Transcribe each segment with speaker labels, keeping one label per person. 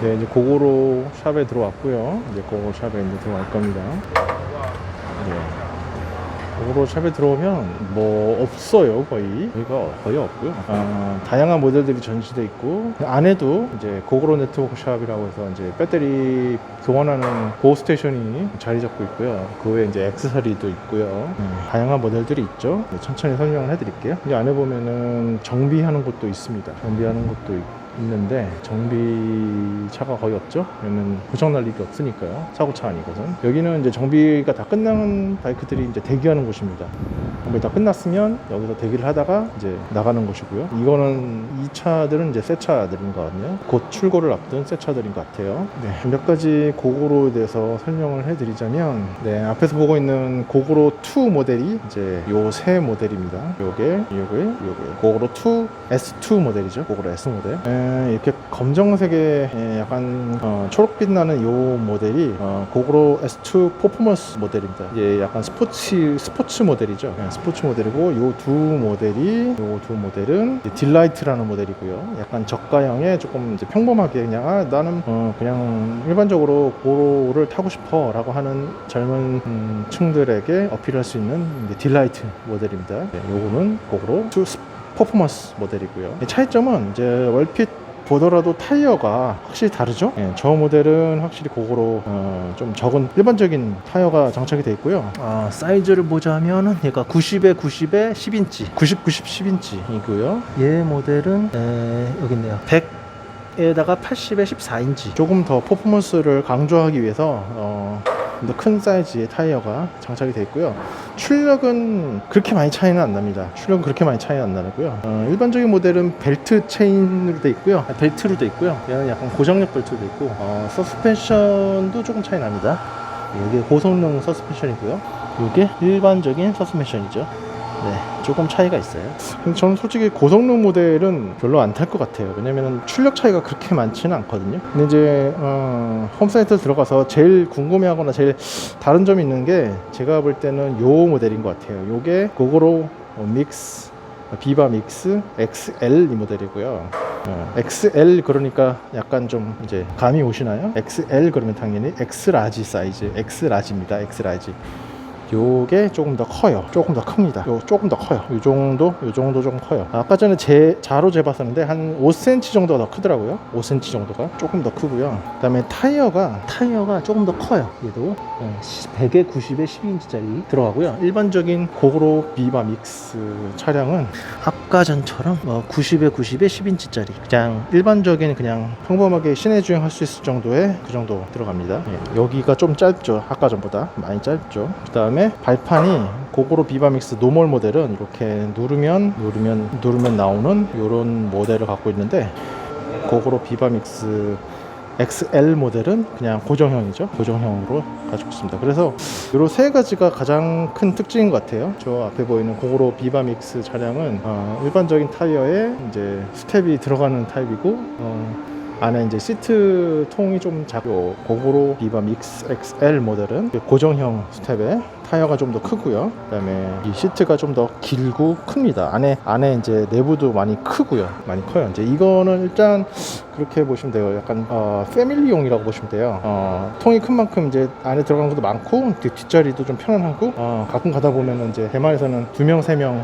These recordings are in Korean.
Speaker 1: 네, 이제 고고로 샵에 들어왔고요. 이제 고고로 샵에 이제 들어갈 겁니다. 네. 고고로 샵에 들어오면 뭐 없어요. 거의 없고요. 다양한 모델들이 전시돼 있고, 안에도 이제 고고로 네트워크 샵이라고 해서 이제 배터리 교환하는 보호 스테이션이 자리 잡고 있고요. 그 외에 이제 액세서리도 있고요. 다양한 모델들이 있죠. 네, 천천히 설명을 해드릴게요. 이 안에 보면은 정비하는 곳도 있습니다. 있는데 정비차가 거의 없죠. 여기는 고장 날 일이 없으니까요. 사고차 아니거든. 여기는 이제 정비가 다 끝난 바이크들이 이제 대기하는 곳입니다. 정비 다 끝났으면 여기서 대기를 하다가 이제 나가는 곳이고요. 이거는 이 차들은 이제 새 차들인 것 같네요. 곧 출고를 앞둔 새 차들인 것 같아요. 네, 몇 가지 고고로에 대해서 설명을 해드리자면, 네, 앞에서 보고 있는 고고로 2 모델이 이제 요 새 모델입니다. 요게 고고로 2 S2 모델이죠. 고고로 S 모델. 이렇게 검정색의 약간 초록빛 나는 요 모델이 고고로 S2 퍼포먼스 모델입니다. 이게 약간 스포츠 모델이죠. 스포츠 모델이고 요 두 모델은 딜라이트라는 모델이고요. 약간 저가형에 조금 이제 평범하게 그냥 나는 그냥 일반적으로 고고로를 타고 싶어 라고 하는 젊은 층들에게 어필할 수 있는 딜라이트 모델입니다. 네, 요거는 고고로 2 퍼포먼스 모델이고요. 차이점은 이제 얼핏 보더라도 타이어가 확실히 다르죠. 예, 저 모델은 확실히 고고로 좀 적은 일반적인 타이어가 장착이 되어 있고요. 사이즈를 보자면 얘가 90에 10인치 90 10인치이고요. 얘 모델은 여기 있네요. 100에다가 80에 14인치. 조금 더 퍼포먼스를 강조하기 위해서 더 큰 사이즈의 타이어가 장착이 되어 있고요. 출력은 그렇게 많이 차이는 안 납니다. 일반적인 모델은 벨트 체인으로 되어 있고요. 벨트로 되어 있고요. 얘는 약간 고장력 벨트로 되어 있고, 서스펜션도 조금 차이 납니다. 이게 고성능 서스펜션이고요. 이게 일반적인 서스펜션이죠. 네, 조금 차이가 있어요. 근데 저는 솔직히 고성능 모델은 별로 안 탈 것 같아요. 왜냐면 출력 차이가 그렇게 많지는 않거든요. 근데 이제 홈사이트 들어가서 제일 궁금해하거나 제일 다른 점이 있는 게, 제가 볼 때는 요 모델인 것 같아요. 요게 고고로 믹스 비바 믹스 XL 이 모델이고요. XL 그러니까 약간 좀 이제 감이 오시나요? XL 그러면 당연히 X라지 사이즈, X라지입니다. X라지. 요게 조금 더 커요. 조금 더 큽니다. 조금 더 커요. 요 정도 조금 커요. 아까 전에 자로 재봤었는데 한 5cm 정도가 더 크더라고요. 5cm 정도가 조금 더 크고요. 그 다음에 타이어가 조금 더 커요. 얘도 100에 90에 12인치짜리 들어가고요. 일반적인 고고로 비바 믹스 차량은 아까 전처럼 90에 10인치짜리 그냥 일반적인 그냥 평범하게 시내 주행할 수 있을 정도의 그 정도 들어갑니다. 여기가 좀 짧죠. 아까 전보다 많이 짧죠. 그 다음에 발판이 고고로 비바믹스 노멀 모델은 이렇게 누르면 나오는 이런 모델을 갖고 있는데, 고고로 비바믹스 XL 모델은 그냥 고정형이죠. 고정형으로 가지고 있습니다. 그래서 이 세 가지가 가장 큰 특징인 것 같아요. 저 앞에 보이는 고고로 비바믹스 차량은 일반적인 타이어에 이제 스텝이 들어가는 타입이고, 안에 이제 시트 통이 좀 작고, 고고로 비바 믹스 XL 모델은 고정형 스텝에 타이어가 좀 더 크고요. 그다음에 이 시트가 좀 더 길고 큽니다. 안에 이제 내부도 많이 크고요. 많이 커요. 이제 이거는 일단 그렇게 보시면 돼요. 약간 패밀리용이라고 보시면 돼요. 통이 큰 만큼 이제 안에 들어가는 것도 많고, 뒷자리도 좀 편안하고, 가끔 가다 보면은 이제 대만에서는 2명 3명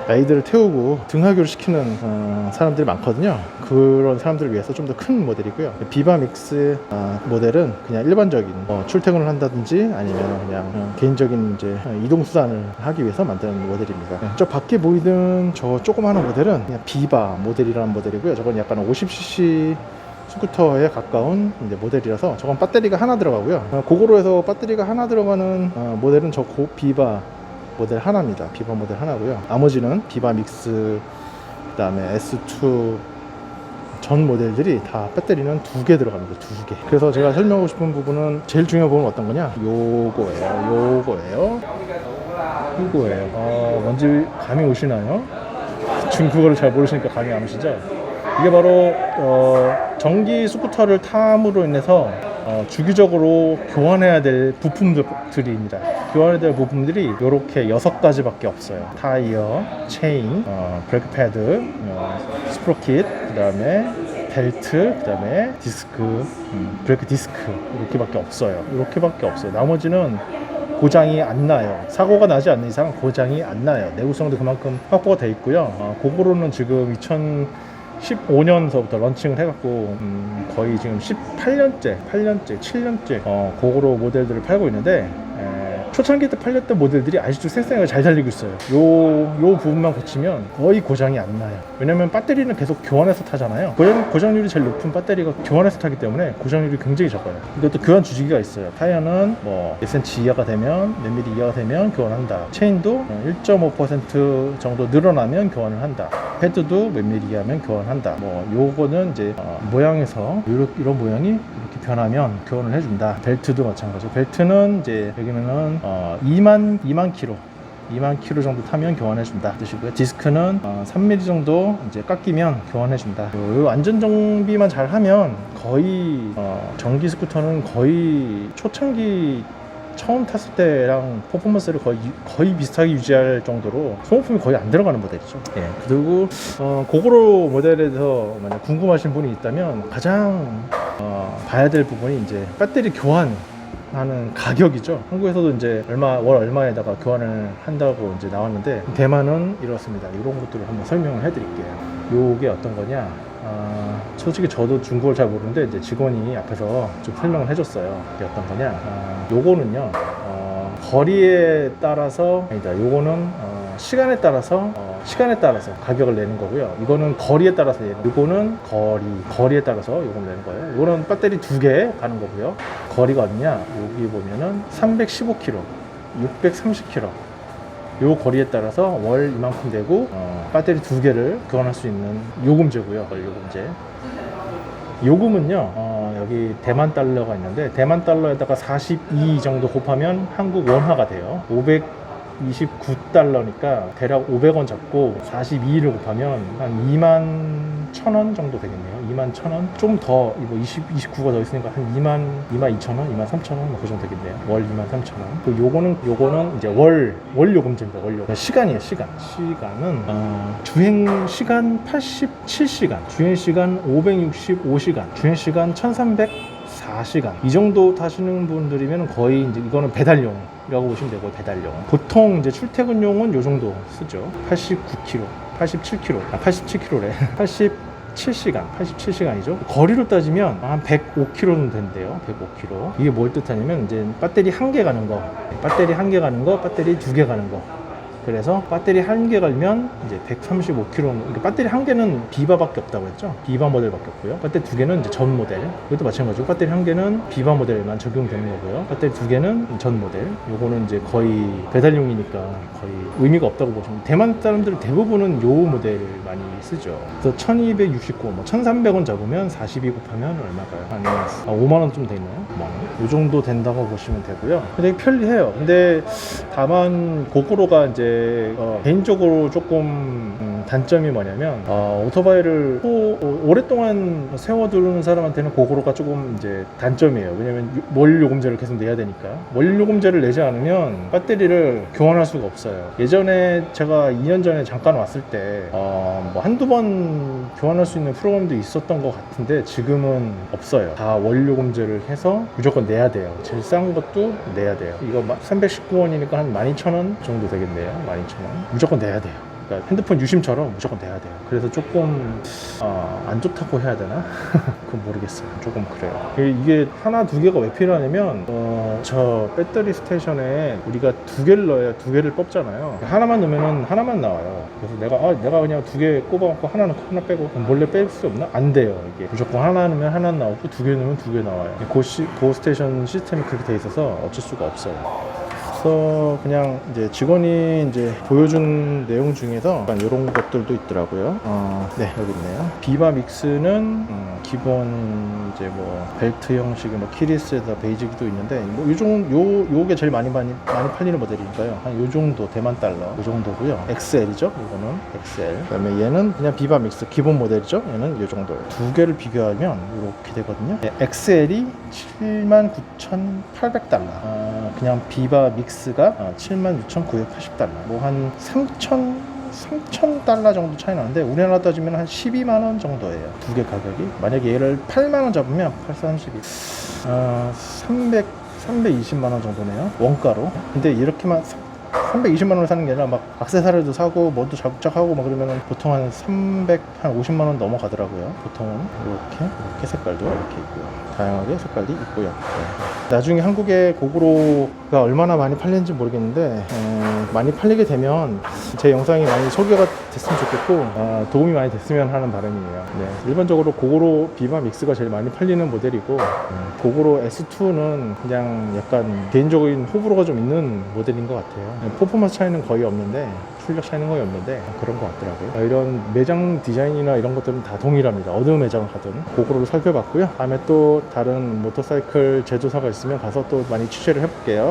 Speaker 1: 아이들을 태우고 등하교를 시키는 사람들이 많거든요. 그런 사람들을 위해서 좀 더 큰 모델이고요. 비바 믹스 모델은 그냥 일반적인 출퇴근을 한다든지 아니면 그냥 개인적인 이제 이동수단을 하기 위해서 만든 모델입니다. 저 밖에 보이는 저 조그마한 모델은 그냥 비바 모델이라는 모델이고요. 저건 약간 50cc 스쿠터에 가까운 이제 모델이라서, 저건 배터리가 하나 들어가고요. 고고로에서 배터리가 하나 들어가는 모델은 저 비바 모델 하나입니다. 비바 모델 하나고요. 나머지는 비바 믹스, 그 다음에 S2 전 모델들이 다 배터리는 2개 들어갑니다. 2개. 그래서 제가 설명하고 싶은 부분은, 제일 중요한 부분은 어떤 거냐, 요거예요. 뭔지 감이 오시나요? 중국어를 잘 모르시니까 감이 안 오시죠? 이게 바로 전기 스쿠터를 탐으로 인해서 주기적으로 교환해야 될 부품들입니다. 교환해야 될 부품들이 이렇게 6가지밖에 없어요. 타이어, 체인, 브레이크 패드, 스프로킷, 그 다음에 벨트, 그 다음에 디스크, 브레이크 디스크 이렇게밖에 없어요. 이렇게밖에 없어요. 나머지는 고장이 안 나요. 사고가 나지 않는 이상 고장이 안 나요. 내구성도 그만큼 확보가 돼 있고요. 고고로는 지금 2015년서부터 런칭을 해갖고 거의 지금 18년째 7년째 고고로 모델들을 팔고 있는데, 초창기 때 팔렸던 모델들이 아직도 생생하게 잘 달리고 있어요. 요 부분만 고치면 거의 고장이 안 나요. 왜냐면 배터리는 계속 교환해서 타잖아요. 고장률이 제일 높은 배터리가 교환해서 타기 때문에 고장률이 굉장히 적어요. 이것도 교환 주기가 있어요. 타이어는 뭐 1cm 이하가 되면, 몇 미리 이하가 되면 교환한다. 체인도 1.5% 정도 늘어나면 교환을 한다. 패드도 몇 미리 이하면 교환한다. 뭐 요거는 이제 모양에서 이런 모양이 이렇게 변하면 교환을 해준다. 벨트도 마찬가지. 벨트는 이제 여기는 2만 킬로 정도 타면 교환해준다 뜻이고요. 디스크는 3mm 정도 이제 깎이면 교환해준다. 요 안전 정비만 잘 하면 거의 전기 스쿠터는 거의 초창기 처음 탔을 때랑 퍼포먼스를 거의 비슷하게 유지할 정도로 소모품이 거의 안 들어가는 모델이죠. 예. 그리고 고고로 모델에 대해서 만약 궁금하신 분이 있다면 가장 봐야 될 부분이 이제 배터리 교환하는 가격이죠. 한국에서도 이제 월 얼마에다가 교환을 한다고 이제 나왔는데, 대만은 이렇습니다. 이런 것들을 한번 설명을 해드릴게요. 요게 어떤 거냐? 솔직히 저도 중국어를 잘 모르는데 이제 직원이 앞에서 좀 설명을 해줬어요. 이게 어떤 거냐? 요거는요, 거리에 따라서, 아니다, 요거는 시간에 따라서 가격을 내는 거고요. 이거는 거리에 따라서 요거는 거리에 따라서 요걸 내는 거예요. 요거는 배터리 2개 가는 거고요. 거리가 어디냐? 여기 보면은 315km, 630km. 요 거리에 따라서 월 이만큼 되고, 배터리 2개를 교환할 수 있는 요금제고요. 월 요금제. 요금은요, 여기 대만 달러가 있는데, 대만 달러에다가 42 정도 곱하면 한국 원화가 돼요. 529달러니까 대략 500원 잡고 42를 곱하면 한 21,000원 정도 되겠네요. 21,000원? 좀 더, 이거 29가 더 있으니까 한 22,000원? 23,000원? 뭐 그 정도 되겠네요. 월 23,000원. 그 요거는 이제 월 요금제입니다. 월 요금. 시간이에요, 시간은. 주행 시간 87시간, 주행 시간 565시간, 주행 시간 1304시간. 이 정도 타시는 분들이면 거의 이제 이거는 배달용이라고 보시면 되고, 배달용. 보통 이제 출퇴근용은 요 정도 쓰죠. 87km래. 87시간이죠. 거리로 따지면 한 105km는 된대요. 105km. 이게 뭘 뜻하냐면 이제 배터리 1개 가는 거, 배터리 2개 가는 거. 그래서 배터리 1개 갈면 이제 135km. 그러니까 배터리 1개는 비바밖에 없다고 했죠. 비바 모델밖에 없고요. 배터리 2개는 이제 전 모델. 이것도 마찬가지고 배터리 1개는 비바 모델에만 적용되는 거고요. 배터리 2개는 전 모델. 요거는 이제 거의 배달용이니까 거의 의미가 없다고 보시면, 대만 사람들은 대부분은 요 모델을 많이 쓰죠. 그래서 1269, 1300원 잡으면 42 곱하면 얼마가요? 한 5만원 좀 되나요? 5만원? 요 정도 된다고 보시면 되고요. 되게 편리해요. 근데 다만 고고로가 이제 개인적으로 조금 단점이 뭐냐면, 오토바이를 오랫동안 세워두는 사람한테는 고고로가 조금 이제 단점이에요. 왜냐면 월 요금제를 계속 내야 되니까. 월 요금제를 내지 않으면 배터리를 교환할 수가 없어요. 예전에 제가 2년 전에 잠깐 왔을 때 뭐 한두 번 교환할 수 있는 프로그램도 있었던 것 같은데 지금은 없어요. 다 월 요금제를 해서 무조건 내야 돼요. 제일 싼 것도 내야 돼요. 이거 319원이니까 한 12,000원 정도 되겠네요. 12,000원. 무조건 내야 돼요. 그러니까 핸드폰 유심처럼 무조건 내야 돼요. 그래서 조금 안 좋다고 해야 되나? 그건 모르겠어요. 조금 그래요. 이게 하나 두 개가 왜 필요하냐면 저 배터리 스테이션에 우리가 2개를 넣어야 2개를 뽑잖아요. 하나만 넣으면 하나만 나와요. 그래서 내가 그냥 2개 꼽아갖고 하나 빼고 몰래 뺄 수 없나? 안 돼요. 이게 무조건 하나 넣으면 하나 나오고 2개 넣으면 2개 나와요. 고 스테이션 시스템이 그렇게 돼 있어서 어쩔 수가 없어요. 그래서 그냥 이제 직원이 이제 보여준 내용 중에서 약간 이런 것들도 있더라고요. 네, 여기 있네요. 비바 믹스는 기본 이제 뭐 벨트 형식의 뭐 키리스에다 베이직도 있는데 뭐 요게 제일 많이 팔리는 모델이니까요. 한 요 정도 대만 달러 요 정도고요. XL이죠. 이거는 XL. 그다음에 얘는 그냥 비바 믹스 기본 모델이죠. 얘는 요 정도. 두 개를 비교하면 이렇게 되거든요. 네, XL이 79,800달러. 그냥 비바 믹스가 76,980달러. 뭐 한 3,000 $3,000 정도 차이 나는데 우리나라 따지면 한 12만원 정도예요. 두 개 가격이. 만약에 얘를 8만원 잡으면 832 320만원 정도네요, 원가로. 근데 이렇게만 320만원을 사는 게 아니라 막 액세서리도 사고 뭐도 자국자하고 막 그러면은 보통 한 50만원 넘어가더라고요. 보통은 이렇게 색깔도 이렇게 있고요. 다양하게 색깔이 있고요. 네. 나중에 한국에 고구로가 얼마나 많이 팔리는지 모르겠는데 많이 팔리게 되면 제 영상이 많이 소개가 됐으면 좋겠고 도움이 많이 됐으면 하는 바람이에요. 네. 일반적으로 고구로 비바 믹스가 제일 많이 팔리는 모델이고 고구로 S2는 그냥 약간 개인적인 호불호가 좀 있는 모델인 것 같아요. 퍼포먼스 차이는 거의 없는데 출력 차이는 거의 없는데 그런 것 같더라고요. 이런 매장 디자인이나 이런 것들은 다 동일합니다. 어느 매장을 가든. 고구로를 살펴봤고요. 다음에 또 다른 모터사이클 제조사가 있으면 가서 또 많이 취재를 해볼게요.